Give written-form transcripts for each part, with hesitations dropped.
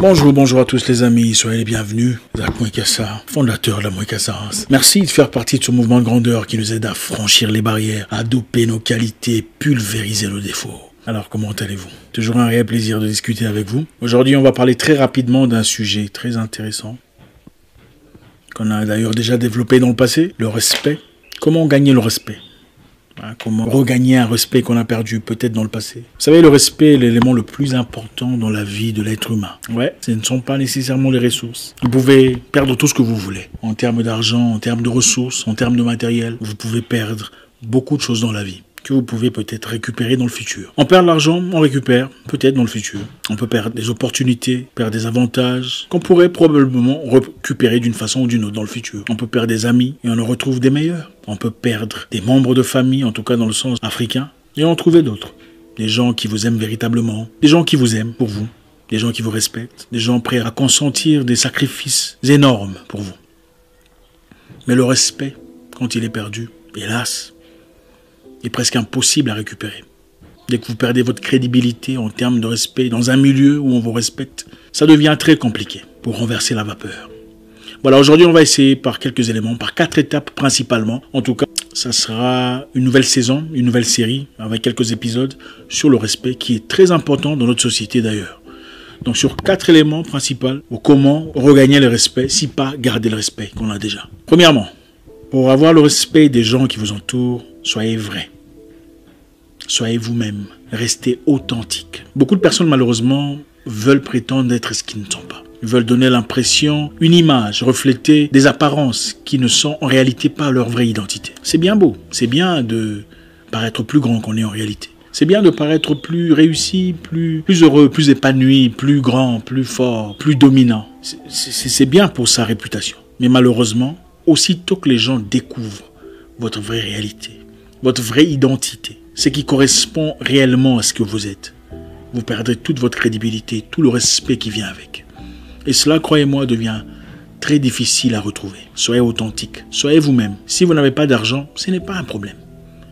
Bonjour à tous les amis, soyez les bienvenus. Zach Mouekassa, fondateur de la Mouekassa. Merci de faire partie de ce mouvement de grandeur qui nous aide à franchir les barrières, à doper nos qualités, pulvériser nos défauts. Alors comment allez-vous? Toujours un réel plaisir de discuter avec vous. Aujourd'hui on va parler très rapidement d'un sujet très intéressant qu'on a d'ailleurs déjà développé dans le passé, le respect. Comment gagner le respect? Comment regagner un respect qu'on a perdu peut-être dans le passé. Vous savez, le respect est l'élément le plus important dans la vie de l'être humain. Ouais, ce ne sont pas nécessairement les ressources. Vous pouvez perdre tout ce que vous voulez. En termes d'argent, en termes de ressources, en termes de matériel. Vous pouvez perdre beaucoup de choses dans la vie que vous pouvez peut-être récupérer dans le futur. On perd de l'argent, on récupère peut-être dans le futur. On peut perdre des opportunités, perdre des avantages qu'on pourrait probablement récupérer d'une façon ou d'une autre dans le futur. On peut perdre des amis et on en retrouve des meilleurs. On peut perdre des membres de famille, en tout cas dans le sens africain, et en trouver d'autres. Des gens qui vous aiment véritablement, des gens qui vous aiment pour vous, des gens qui vous respectent, des gens prêts à consentir des sacrifices énormes pour vous. Mais le respect, quand il est perdu, hélas, est presque impossible à récupérer. Dès que vous perdez votre crédibilité en termes de respect dans un milieu où on vous respecte, ça devient très compliqué pour renverser la vapeur. Voilà, aujourd'hui on va essayer par quelques éléments, par 4 étapes principalement. En tout cas, ça sera une nouvelle saison, une nouvelle série avec quelques épisodes sur le respect qui est très important dans notre société d'ailleurs. Donc sur 4 éléments principaux, comment regagner le respect, si pas garder le respect qu'on a déjà. Premièrement, pour avoir le respect des gens qui vous entourent, soyez vrai. Soyez vous-même. Restez authentique. Beaucoup de personnes, malheureusement, veulent prétendre être ce qu'ils ne sont pas. Ils veulent donner l'impression, une image, refléter des apparences qui ne sont en réalité pas leur vraie identité. C'est bien beau. C'est bien de paraître plus grand qu'on est en réalité. C'est bien de paraître plus réussi, plus heureux, plus épanoui, plus grand, plus fort, plus dominant. C'est bien pour sa réputation. Mais malheureusement, aussitôt que les gens découvrent votre vraie réalité, votre vraie identité, ce qui correspond réellement à ce que vous êtes, vous perdrez toute votre crédibilité, tout le respect qui vient avec. Et cela, croyez-moi, devient très difficile à retrouver. Soyez authentique, soyez vous-même. Si vous n'avez pas d'argent, ce n'est pas un problème.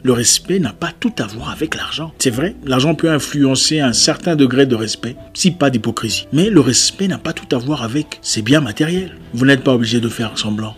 Le respect n'a pas tout à voir avec l'argent. C'est vrai, l'argent peut influencer un certain degré de respect, si pas d'hypocrisie. Mais le respect n'a pas tout à voir avec ses biens matériels. Vous n'êtes pas obligé de faire semblant.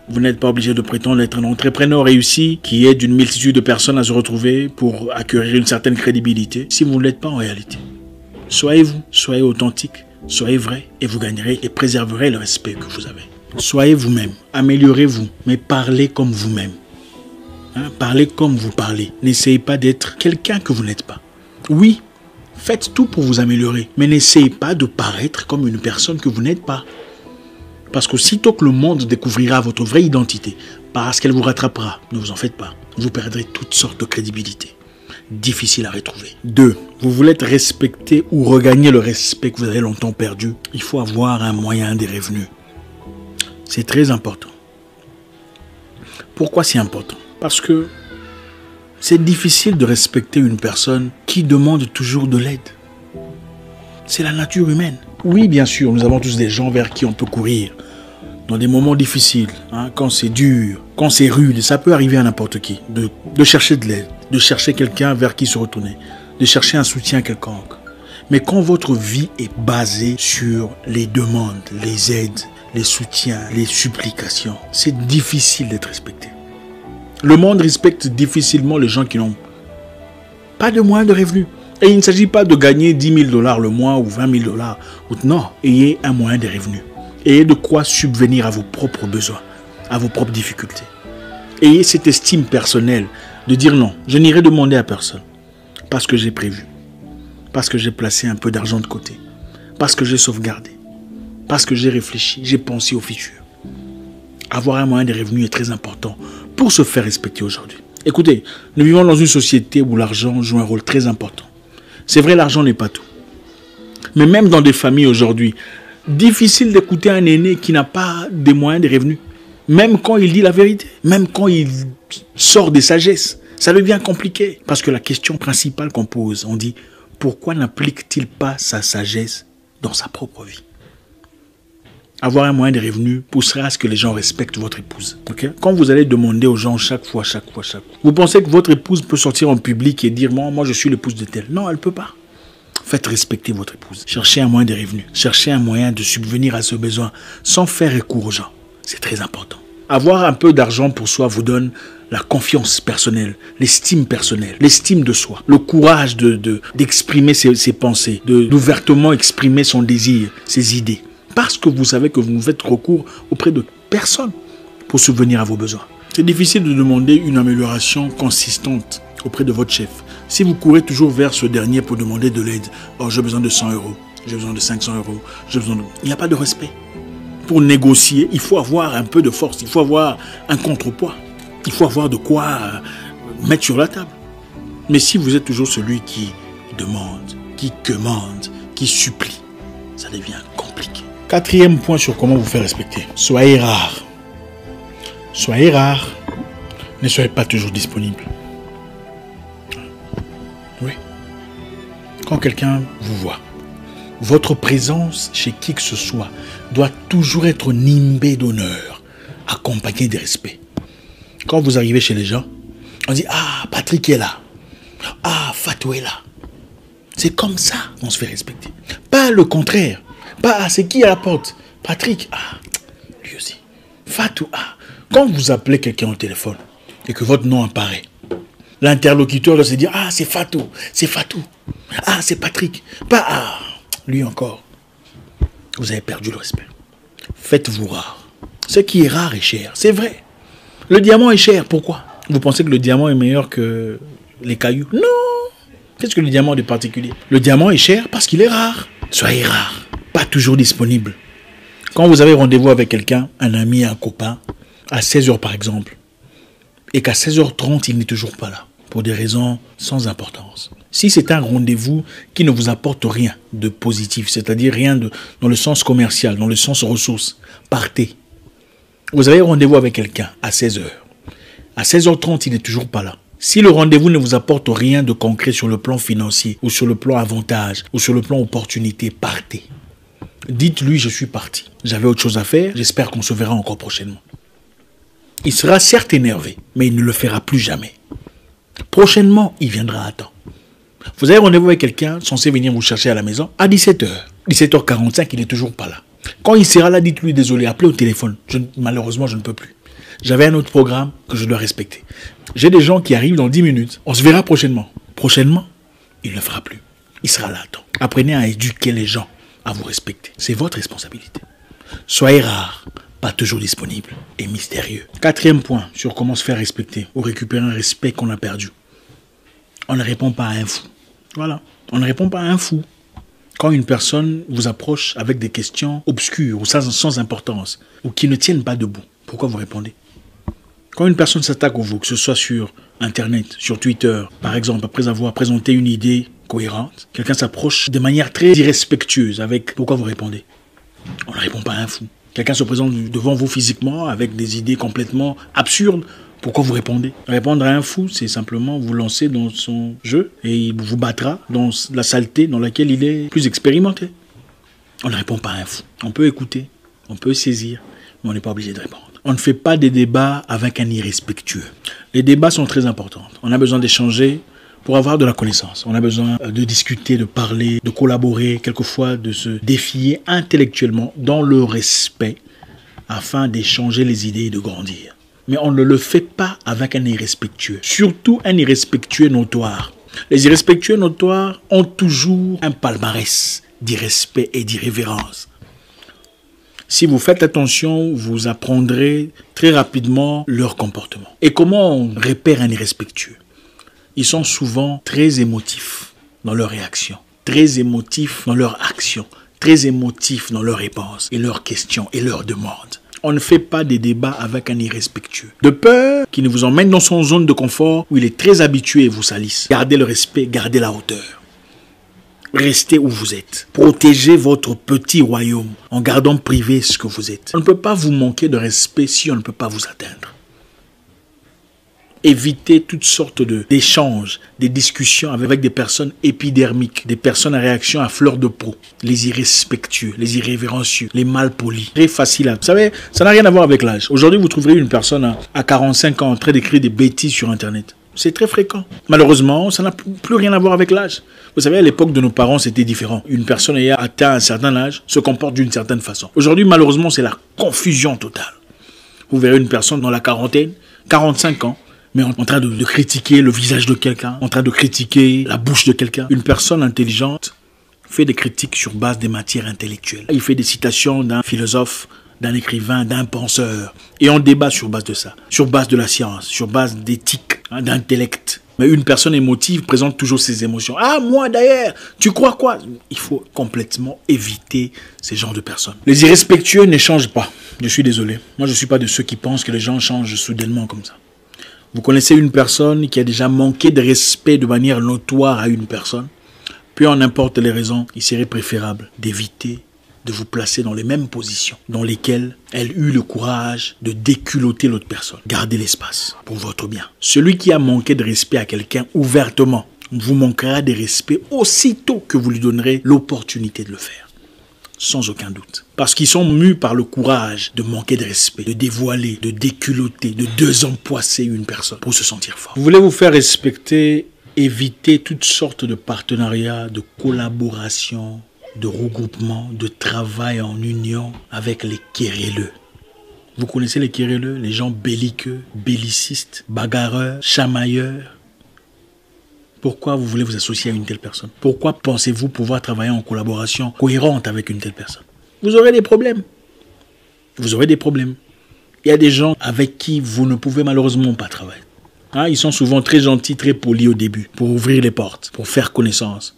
Vous n'êtes pas obligé de prétendre être un entrepreneur réussi qui aide une multitude de personnes à se retrouver pour acquérir une certaine crédibilité si vous ne l'êtes pas en réalité. Soyez vous, soyez authentique, soyez vrai et vous gagnerez et préserverez le respect que vous avez. Soyez vous-même, améliorez-vous, mais parlez comme vous-même. Parlez comme vous parlez. N'essayez pas d'être quelqu'un que vous n'êtes pas. Oui, faites tout pour vous améliorer, mais n'essayez pas de paraître comme une personne que vous n'êtes pas. Parce qu'aussitôt que le monde découvrira votre vraie identité, parce qu'elle vous rattrapera, ne vous en faites pas, vous perdrez toutes sortes de crédibilité. Difficile à retrouver. 2. Vous voulez être respecté ou regagner le respect que vous avez longtemps perdu, il faut avoir un moyen des revenus. C'est très important. Pourquoi c'est important? Parce que c'est difficile de respecter une personne qui demande toujours de l'aide. C'est la nature humaine. Oui, bien sûr, nous avons tous des gens vers qui on peut courir. Dans des moments difficiles, quand c'est dur, quand c'est rude, ça peut arriver à n'importe qui. De chercher de l'aide, de chercher quelqu'un vers qui se retourner, de chercher un soutien quelconque. Mais quand votre vie est basée sur les demandes, les aides, les soutiens, les supplications, c'est difficile d'être respecté. Le monde respecte difficilement les gens qui n'ont pas de moyens de revenus. Et il ne s'agit pas de gagner 10 000 $ le mois ou 20 000 $. Non, ayez un moyen de revenus. Ayez de quoi subvenir à vos propres besoins, à vos propres difficultés. Ayez cette estime personnelle de dire non, je n'irai demander à personne. Parce que j'ai prévu. Parce que j'ai placé un peu d'argent de côté. Parce que j'ai sauvegardé. Parce que j'ai réfléchi, j'ai pensé au futur. Avoir un moyen de revenus est très important pour se faire respecter aujourd'hui. Écoutez, nous vivons dans une société où l'argent joue un rôle très important. C'est vrai, l'argent n'est pas tout. Mais même dans des familles aujourd'hui, difficile d'écouter un aîné qui n'a pas des moyens de revenus. Même quand il dit la vérité, même quand il sort des sagesses, ça devient compliqué. Parce que la question principale qu'on pose, on dit, pourquoi n'applique-t-il pas sa sagesse dans sa propre vie? Avoir un moyen de revenus poussera à ce que les gens respectent votre épouse. Okay? Quand vous allez demander aux gens chaque fois, vous pensez que votre épouse peut sortir en public et dire, moi je suis l'épouse de tel. Non, elle ne peut pas. Faites respecter votre épouse. Cherchez un moyen de revenus. Cherchez un moyen de subvenir à ce besoin sans faire recours aux gens. C'est très important. Avoir un peu d'argent pour soi vous donne la confiance personnelle, l'estime personnelle, l'estime de soi, le courage d'exprimer ses pensées, d'ouvertement exprimer son désir, ses idées. Parce que vous savez que vous ne faites recours auprès de personne pour subvenir à vos besoins. C'est difficile de demander une amélioration consistante auprès de votre chef. Si vous courez toujours vers ce dernier pour demander de l'aide, oh j'ai besoin de 100 €, j'ai besoin de 500 €, j'ai besoin de... Il n'y a pas de respect. Pour négocier, il faut avoir un peu de force, il faut avoir un contrepoids, il faut avoir de quoi mettre sur la table. Mais si vous êtes toujours celui qui demande, qui commande, qui supplie, ça devient compliqué. 4e point sur comment vous faire respecter. Soyez rare. Soyez rare. Ne soyez pas toujours disponible. Oui. Quand quelqu'un vous voit, votre présence chez qui que ce soit doit toujours être nimbée d'honneur, accompagnée de respect. Quand vous arrivez chez les gens, on dit « Ah, Patrick est là. Ah, Fatou est là. » C'est comme ça qu'on se fait respecter. Pas le contraire. Pas « Ah, c'est qui à la porte? Patrick. Ah, lui aussi. Fatou. Ah. » Quand vous appelez quelqu'un au téléphone et que votre nom apparaît, l'interlocuteur doit se dire « Ah, c'est Fatou. C'est Fatou. Ah, c'est Patrick. Pas « Ah, lui encore. » Vous avez perdu le respect. Faites-vous rare. Ce qui est rare est cher. C'est vrai. Le diamant est cher. Pourquoi? Vous pensez que le diamant est meilleur que les cailloux? Non. Qu'est-ce que le diamant de particulier? Le diamant est cher parce qu'il est rare. Soyez rare. Pas toujours disponible. Quand vous avez rendez-vous avec quelqu'un, un ami, un copain, à 16 h par exemple, et qu'à 16 h 30, il n'est toujours pas là, pour des raisons sans importance. Si c'est un rendez-vous qui ne vous apporte rien de positif, c'est-à-dire rien dans le sens commercial, dans le sens ressources, partez. Vous avez rendez-vous avec quelqu'un à 16 h. À 16 h 30, il n'est toujours pas là. Si le rendez-vous ne vous apporte rien de concret sur le plan financier, ou sur le plan avantage, ou sur le plan opportunité, partez. Dites-lui, je suis parti. J'avais autre chose à faire, j'espère qu'on se verra encore prochainement. Il sera certes énervé, mais il ne le fera plus jamais. Prochainement, il viendra à temps. Vous avez rendez-vous avec quelqu'un censé venir vous chercher à la maison à 17 h. 17 h 45, il n'est toujours pas là. Quand il sera là, dites-lui désolé, appelez au téléphone. Malheureusement, je ne peux plus. J'avais un autre programme que je dois respecter. J'ai des gens qui arrivent dans 10 minutes. On se verra prochainement. Prochainement, il ne le fera plus. Il sera là à temps. Apprenez à éduquer les gens à vous respecter. C'est votre responsabilité. Soyez rare, pas toujours disponible et mystérieux. 4e point sur comment se faire respecter ou récupérer un respect qu'on a perdu. On ne répond pas à un fou. Voilà. On ne répond pas à un fou. Quand une personne vous approche avec des questions obscures ou sans importance ou qui ne tiennent pas debout, pourquoi vous répondez? Quand une personne s'attaque à vous, que ce soit sur Internet, sur Twitter, par exemple, après avoir présenté une idée cohérente, quelqu'un s'approche de manière très irrespectueuse avec pourquoi vous répondez? On ne répond pas à un fou. Quelqu'un se présente devant vous physiquement avec des idées complètement absurdes. Pourquoi vous répondez? Répondre à un fou, c'est simplement vous lancer dans son jeu et il vous battra dans la saleté dans laquelle il est plus expérimenté. On ne répond pas à un fou. On peut écouter, on peut saisir, mais on n'est pas obligé de répondre. On ne fait pas des débats avec un irrespectueux. Les débats sont très importants. On a besoin d'échanger pour avoir de la connaissance. On a besoin de discuter, de parler, de collaborer, quelquefois de se défier intellectuellement dans le respect afin d'échanger les idées et de grandir. Mais on ne le fait pas avec un irrespectueux. Surtout un irrespectueux notoire. Les irrespectueux notoires ont toujours un palmarès d'irrespect et d'irrévérence. Si vous faites attention, vous apprendrez très rapidement leur comportement. Et comment on repère un irrespectueux? Ils sont souvent très émotifs dans leurs réactions, très émotifs dans leurs actions, très émotifs dans leurs réponses et leurs questions et leurs demandes. On ne fait pas des débats avec un irrespectueux. De peur qu'il ne vous emmène dans son zone de confort où il est très habitué et vous salisse. Gardez le respect, gardez la hauteur. Restez où vous êtes. Protégez votre petit royaume en gardant privé ce que vous êtes. On ne peut pas vous manquer de respect si on ne peut pas vous atteindre. Évitez toutes sortes d'échanges, des discussions avec des personnes épidermiques, des personnes à réaction à fleur de peau, les irrespectueux, les irrévérencieux, les malpolis. Très facile à... Vous savez, ça n'a rien à voir avec l'âge. Aujourd'hui, vous trouverez une personne à 45 ans en train d'écrire des bêtises sur Internet. C'est très fréquent. Malheureusement, ça n'a plus rien à voir avec l'âge. Vous savez, à l'époque de nos parents, c'était différent. Une personne ayant atteint un certain âge se comporte d'une certaine façon. Aujourd'hui, malheureusement, c'est la confusion totale. Vous verrez une personne dans la quarantaine, 45 ans, mais en train de critiquer le visage de quelqu'un, en train de critiquer la bouche de quelqu'un. Une personne intelligente fait des critiques sur base des matières intellectuelles. Il fait des citations d'un philosophe, d'un écrivain, d'un penseur. Et on débat sur base de ça, sur base de la science, sur base d'éthique, d'intellect. Mais une personne émotive présente toujours ses émotions. Ah, moi d'ailleurs, tu crois quoi? Il faut complètement éviter ces genres de personnes. Les irrespectueux n'échangent pas. Je suis désolé. Moi, je ne suis pas de ceux qui pensent que les gens changent soudainement comme ça. Vous connaissez une personne qui a déjà manqué de respect de manière notoire à une personne. Peu en importe les raisons, il serait préférable d'éviter de vous placer dans les mêmes positions dans lesquelles elle eut le courage de déculotter l'autre personne. Gardez l'espace pour votre bien. Celui qui a manqué de respect à quelqu'un ouvertement vous manquera de respect aussitôt que vous lui donnerez l'opportunité de le faire. Sans aucun doute. Parce qu'ils sont mus par le courage de manquer de respect, de dévoiler, de déculotter, de désempoisser une personne pour se sentir fort. Vous voulez vous faire respecter, évitez toutes sortes de partenariats, de collaborations, de regroupement, de travail en union avec les querelleux. Vous connaissez les querelleux, les gens belliqueux, bellicistes, bagarreurs, chamailleurs. Pourquoi vous voulez vous associer à une telle personne? Pourquoi pensez-vous pouvoir travailler en collaboration cohérente avec une telle personne? Vous aurez des problèmes. Vous aurez des problèmes. Il y a des gens avec qui vous ne pouvez malheureusement pas travailler. Ils sont souvent très gentils, très polis au début, pour ouvrir les portes, pour faire connaissance.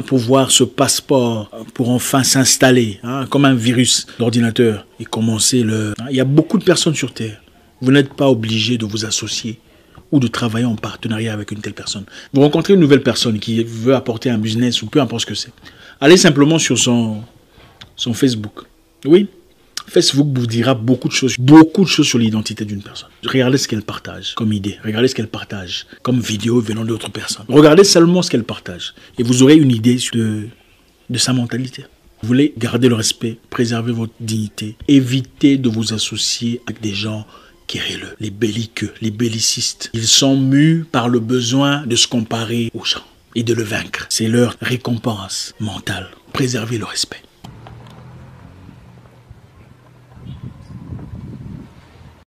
Pour voir ce passeport, pour enfin s'installer, comme un virus d'ordinateur et commencer le... Il y a beaucoup de personnes sur Terre. Vous n'êtes pas obligé de vous associer ou de travailler en partenariat avec une telle personne. Vous rencontrez une nouvelle personne qui veut apporter un business ou peu importe ce que c'est. Allez simplement sur son Facebook. Oui, Facebook vous dira beaucoup de choses sur l'identité d'une personne. Regardez ce qu'elle partage comme idée. Regardez ce qu'elle partage comme vidéo venant d'autres personnes. Regardez seulement ce qu'elle partage. Et vous aurez une idée de sa mentalité. Vous voulez garder le respect, préserver votre dignité. Évitez de vous associer avec des gens querelleux, les belliqueux, les bellicistes. Ils sont mus par le besoin de se comparer aux gens et de le vaincre. C'est leur récompense mentale. Préservez le respect.